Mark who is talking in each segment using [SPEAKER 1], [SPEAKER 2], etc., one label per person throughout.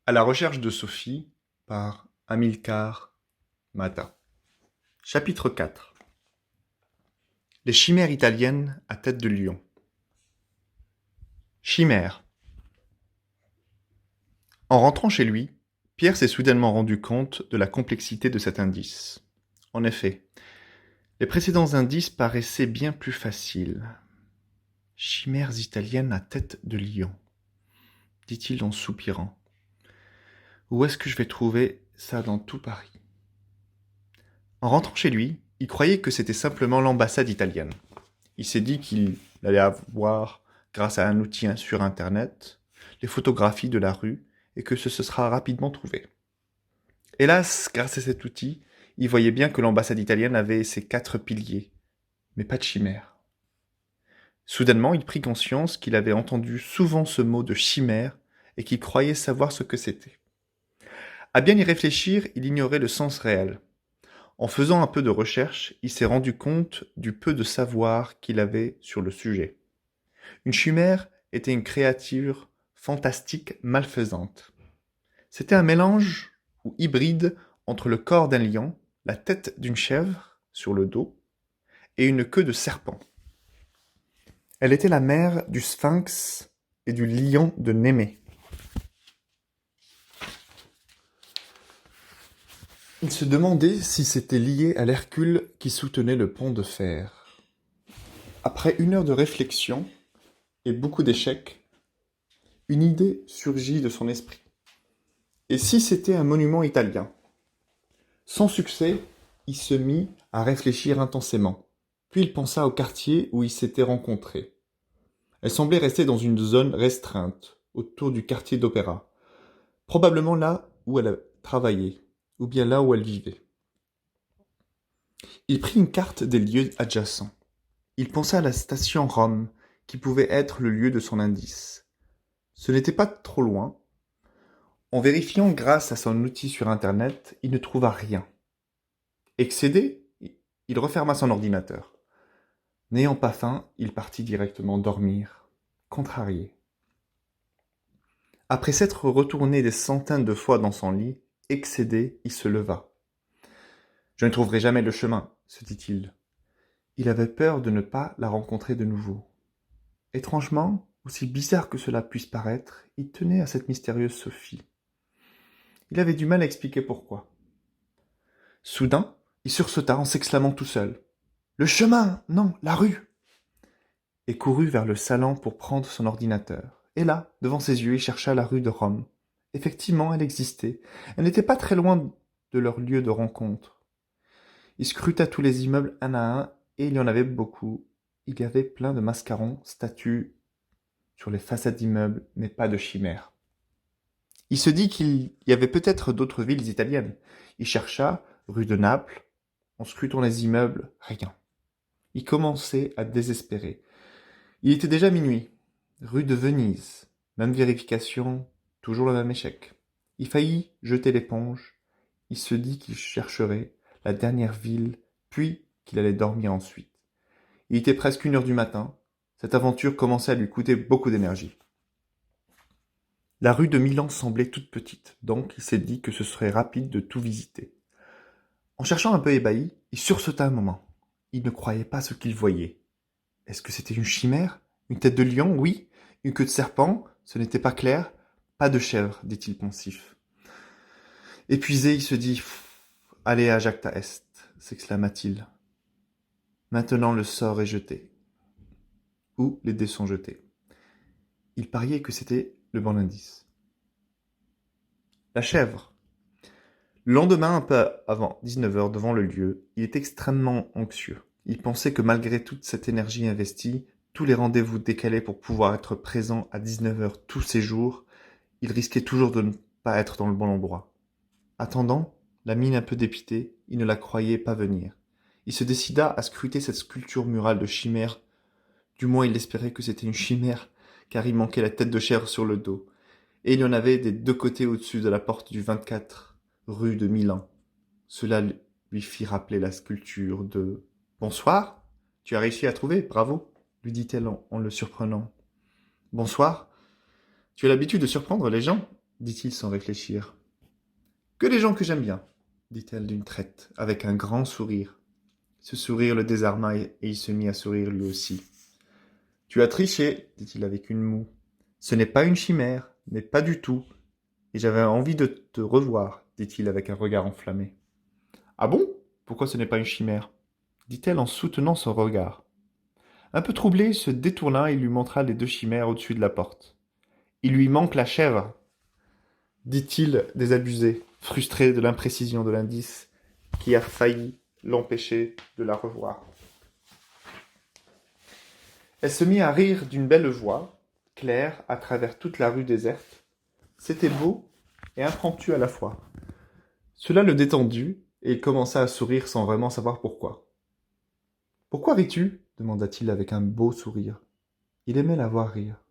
[SPEAKER 1] À la recherche de Sophie par Amilcar Mata. Chapitre 4. Les chimères italiennes à tête de lion. Chimère. En rentrant chez lui, Pierre s'est soudainement rendu compte de la complexité de cet indice. En effet, les précédents indices paraissaient bien plus faciles. Chimères italiennes à tête de lion, dit-il en soupirant. Où est-ce que je vais trouver ça dans tout Paris? En rentrant chez lui, il croyait que c'était simplement l'ambassade italienne. Il s'est dit qu'il allait avoir, grâce à un outil sur Internet, les photographies de la rue et que ce se sera rapidement trouvé. Hélas, grâce à cet outil, il voyait bien que l'ambassade italienne avait ses 4 piliers, mais pas de chimère. Soudainement, il prit conscience qu'il avait entendu souvent ce mot de chimère et qu'il croyait savoir ce que c'était. À bien y réfléchir, il ignorait le sens réel. En faisant un peu de recherche, il s'est rendu compte du peu de savoir qu'il avait sur le sujet. Une chimère était une créature fantastique malfaisante. C'était un mélange ou hybride entre le corps d'un lion, la tête d'une chèvre sur le dos et une queue de serpent. Elle était la mère du sphinx et du lion de Némée. Il se demandait si c'était lié à l'Hercule qui soutenait le pont de fer. Après 1 heure de réflexion et beaucoup d'échecs, une idée surgit de son esprit. Et si c'était un monument italien? Sans succès, il se mit à réfléchir intensément. Puis il pensa au quartier où ils s'étaient rencontrés. Elle semblait rester dans une zone restreinte, autour du quartier d'opéra. Probablement là où elle travaillait, ou bien là où elle vivait. Il prit une carte des lieux adjacents. Il pensa à la station Rome, qui pouvait être le lieu de son indice. Ce n'était pas trop loin. En vérifiant grâce à son outil sur Internet, il ne trouva rien. Excédé, il referma son ordinateur. N'ayant pas faim, il partit directement dormir, contrarié. Après s'être retourné des centaines de fois dans son lit, excédé, il se leva. Je ne trouverai jamais le chemin, se dit-il. Il avait peur de ne pas la rencontrer de nouveau. Étrangement, aussi bizarre que cela puisse paraître, il tenait à cette mystérieuse Sophie. Il avait du mal à expliquer pourquoi. Soudain, il sursauta en s'exclamant tout seul. « Le chemin! Non, la rue !» Et courut vers le salon pour prendre son ordinateur. Et là, devant ses yeux, il chercha la rue de Rome. Effectivement, elle existait. Elle n'était pas très loin de leur lieu de rencontre. Il scruta tous les immeubles un à un, et il y en avait beaucoup. Il y avait plein de mascarons, statues sur les façades d'immeubles, mais pas de chimères. Il se dit qu'il y avait peut-être d'autres villes italiennes. Il chercha rue de Naples, en scrutant les immeubles, rien. Il commençait à désespérer. Il était déjà minuit. Rue de Venise, même vérification, toujours le même échec. Il faillit jeter l'éponge. Il se dit qu'il chercherait la dernière ville, puis qu'il allait dormir ensuite. Il était presque 1 heure du matin. Cette aventure commençait à lui coûter beaucoup d'énergie. La rue de Milan semblait toute petite, donc il s'est dit que ce serait rapide de tout visiter. En cherchant un peu ébahi, il sursauta un moment. Il ne croyait pas ce qu'il voyait. Est-ce que c'était une chimère? Une tête de lion? Oui. Une queue de serpent? Ce n'était pas clair. Pas de chèvre, dit-il pensif. Épuisé, il se dit « Allez à Jacta Est », s'exclama-t-il. Maintenant le sort est jeté. Ou les dés sont jetés. Il pariait que c'était le bon indice. La chèvre. Le lendemain, un peu avant 19 heures, devant le lieu, il est extrêmement anxieux. Il pensait que malgré toute cette énergie investie, tous les rendez-vous décalés pour pouvoir être présent à 19 heures tous ces jours, il risquait toujours de ne pas être dans le bon endroit. Attendant, la mine un peu dépitée, il ne la croyait pas venir. Il se décida à scruter cette sculpture murale de chimère. Du moins il espérait que c'était une chimère, car il manquait la tête de chèvre sur le dos. Et il y en avait des 2 côtés au-dessus de la porte du 24 rue de Milan. Cela lui fit rappeler la sculpture de « Bonsoir, tu as réussi à trouver, bravo !» lui dit-elle en le surprenant. « Bonsoir, tu as l'habitude de surprendre les gens ?» dit-il sans réfléchir. Que les gens que j'aime bien, dit-elle d'une traite, avec un grand sourire. Ce sourire le désarma et il se mit à sourire lui aussi. Tu as triché, dit-il avec une moue. Ce n'est pas une chimère, mais pas du tout. Et j'avais envie de te revoir, dit-il avec un regard enflammé. Ah bon? Pourquoi ce n'est pas une chimère? Dit-elle en soutenant son regard. Un peu troublé, il se détourna et lui montra les deux chimères au-dessus de la porte. Il lui manque la chèvre, dit-il désabusé, frustré de l'imprécision de l'indice qui a failli l'empêcher de la revoir. Elle se mit à rire d'une belle voix, claire, à travers toute la rue déserte. C'était beau et impromptu à la fois. Cela le détendit, et il commença à sourire sans vraiment savoir pourquoi. « Pourquoi ris-tu » demanda-t-il avec un beau sourire. Il aimait la voir rire.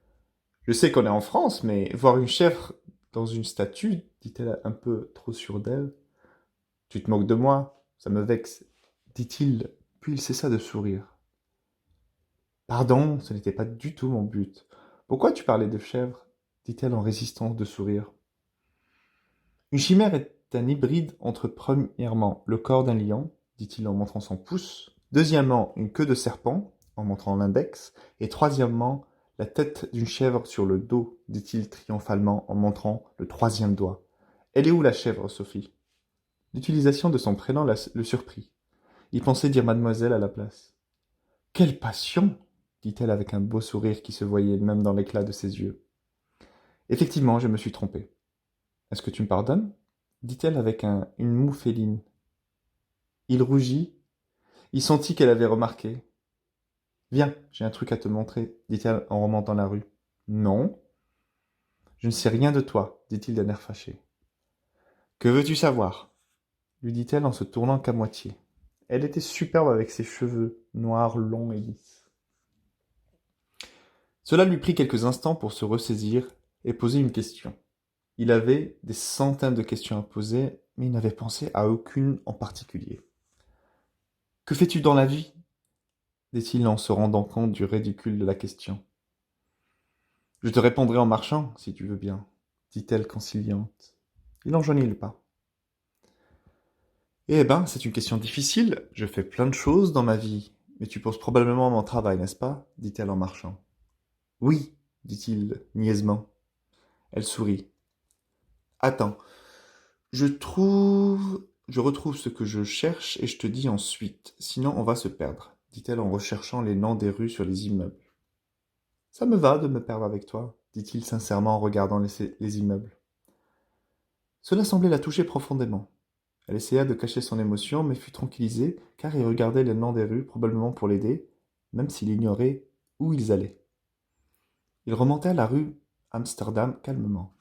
[SPEAKER 1] « Je sais qu'on est en France, mais voir une chèvre dans une statue, dit-elle un peu trop sûre d'elle. Tu te moques de moi, ça me vexe, dit-il, puis il cessa de sourire. Pardon, ce n'était pas du tout mon but. Pourquoi tu parlais de chèvre dit-elle en résistant de sourire. Une chimère est un hybride entre premièrement le corps d'un lion, dit-il en montrant son pouce, deuxièmement une queue de serpent, en montrant l'index, et troisièmement la tête d'une chèvre sur le dos, dit-il triomphalement en montrant le troisième doigt. Elle est où la chèvre, Sophie? L'utilisation de son prénom le surprit. Il pensait dire mademoiselle à la place. Quelle passion! dit-elle avec un beau sourire qui se voyait même dans l'éclat de ses yeux. Effectivement, je me suis trompée. Est-ce que tu me pardonnes? dit-elle avec une moue féline. Il rougit. Il sentit qu'elle avait remarqué. Viens, j'ai un truc à te montrer, dit-elle en remontant la rue. Non. Je ne sais rien de toi, dit-il d'un air fâché. Que veux-tu savoir? lui dit-elle en se tournant qu'à moitié. Elle était superbe avec ses cheveux noirs, longs et lisses. Cela lui prit quelques instants pour se ressaisir et poser une question. Il avait des centaines de questions à poser, mais il n'avait pensé à aucune en particulier. « Que fais-tu dans la vie » dit-il en se rendant compte du ridicule de la question. « Je te répondrai en marchant, si tu veux bien, » dit-elle conciliante. Il enjoignit le pas. « Eh ben, c'est une question difficile. Je fais plein de choses dans ma vie, mais tu penses probablement à mon travail, n'est-ce pas » dit-elle en marchant. « Oui, » dit-il niaisement. Elle sourit. « Attends, je retrouve ce que je cherche et je te dis ensuite, sinon on va se perdre, dit-elle en recherchant les noms des rues sur les immeubles. Ça me va de me perdre avec toi, dit-il sincèrement en regardant les immeubles. Cela semblait la toucher profondément. Elle essaya de cacher son émotion, mais fut tranquillisée, car il regardait les noms des rues, probablement pour l'aider, même s'il ignorait où ils allaient. Il remonta la rue Amsterdam calmement.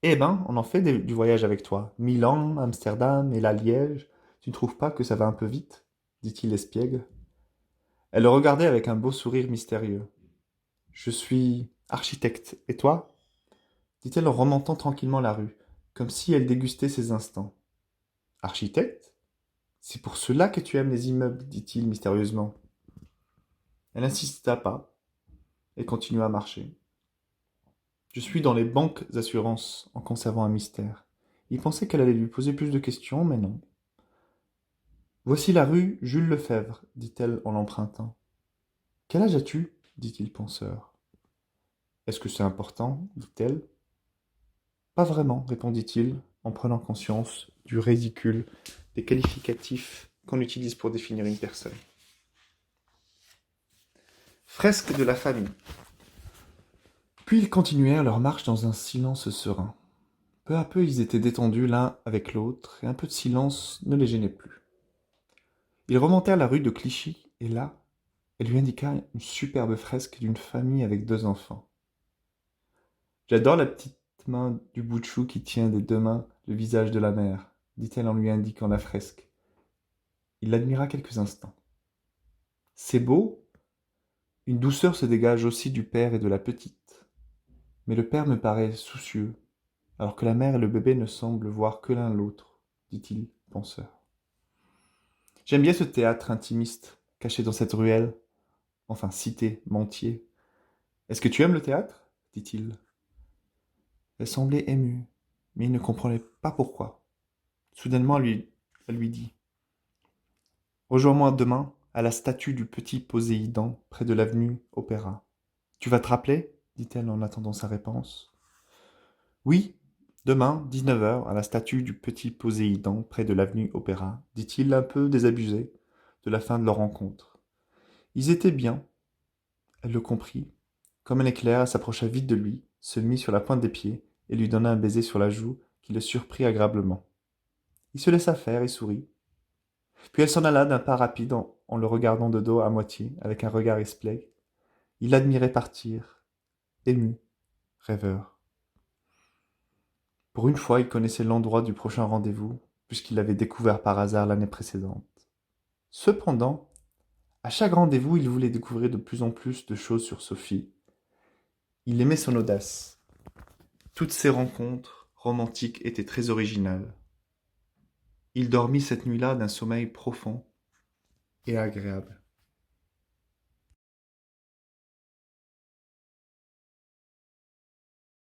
[SPEAKER 1] Eh ben, on en fait du voyage avec toi. Milan, Amsterdam et là Liège. Tu ne trouves pas que ça va un peu vite dit-il espiègle. Elle le regardait avec un beau sourire mystérieux. Je suis architecte. Et toi dit-elle en remontant tranquillement la rue, comme si elle dégustait ses instants. Architecte? C'est pour cela que tu aimes les immeubles, dit-il mystérieusement. Elle n'insista pas et continua à marcher. Je suis dans les banques assurances en conservant un mystère. Il pensait qu'elle allait lui poser plus de questions, mais non. Voici la rue Jules Lefebvre, dit-elle en l'empruntant. Quel âge as-tu dit-il penseur. Est-ce que c'est important dit-elle. Pas vraiment, répondit-il, en prenant conscience du ridicule des qualificatifs qu'on utilise pour définir une personne. Fresque de la famille. Puis ils continuèrent leur marche dans un silence serein. Peu à peu, ils étaient détendus l'un avec l'autre, et un peu de silence ne les gênait plus. Ils remontèrent la rue de Clichy, et là, elle lui indiqua une superbe fresque d'une famille avec 2 enfants. J'adore la petite main du bout de chou qui tient des 2 mains le visage de la mère, dit-elle en lui indiquant la fresque. Il l'admira quelques instants. C'est beau. Une douceur se dégage aussi du père et de la petite. Mais le père me paraît soucieux, alors que la mère et le bébé ne semblent voir que l'un l'autre, dit-il, penseur. J'aime bien ce théâtre intimiste, caché dans cette ruelle, enfin cité, Mentier. Est-ce que tu aimes le théâtre dit-il. Elle semblait émue, mais il ne comprenait pas pourquoi. Soudainement, elle lui dit: Rejoins-moi demain à la statue du petit Poséidon, près de l'avenue Opéra. Tu vas te rappeler dit-elle en attendant sa réponse. Oui, demain, 19h, à la statue du petit Poséidon, près de l'avenue Opéra, dit-il un peu désabusé de la fin de leur rencontre. Ils étaient bien, elle le comprit. Comme un éclair, elle s'approcha vite de lui, se mit sur la pointe des pieds et lui donna un baiser sur la joue qui le surprit agréablement. Il se laissa faire et sourit. Puis elle s'en alla d'un pas rapide en le regardant de dos à moitié, avec un regard espiègle. Il l'admirait partir, ému, rêveur. Pour une fois, il connaissait l'endroit du prochain rendez-vous, puisqu'il l'avait découvert par hasard l'année précédente. Cependant, à chaque rendez-vous, il voulait découvrir de plus en plus de choses sur Sophie. Il aimait son audace. Toutes ces rencontres romantiques étaient très originales. Il dormit cette nuit-là d'un sommeil profond et agréable.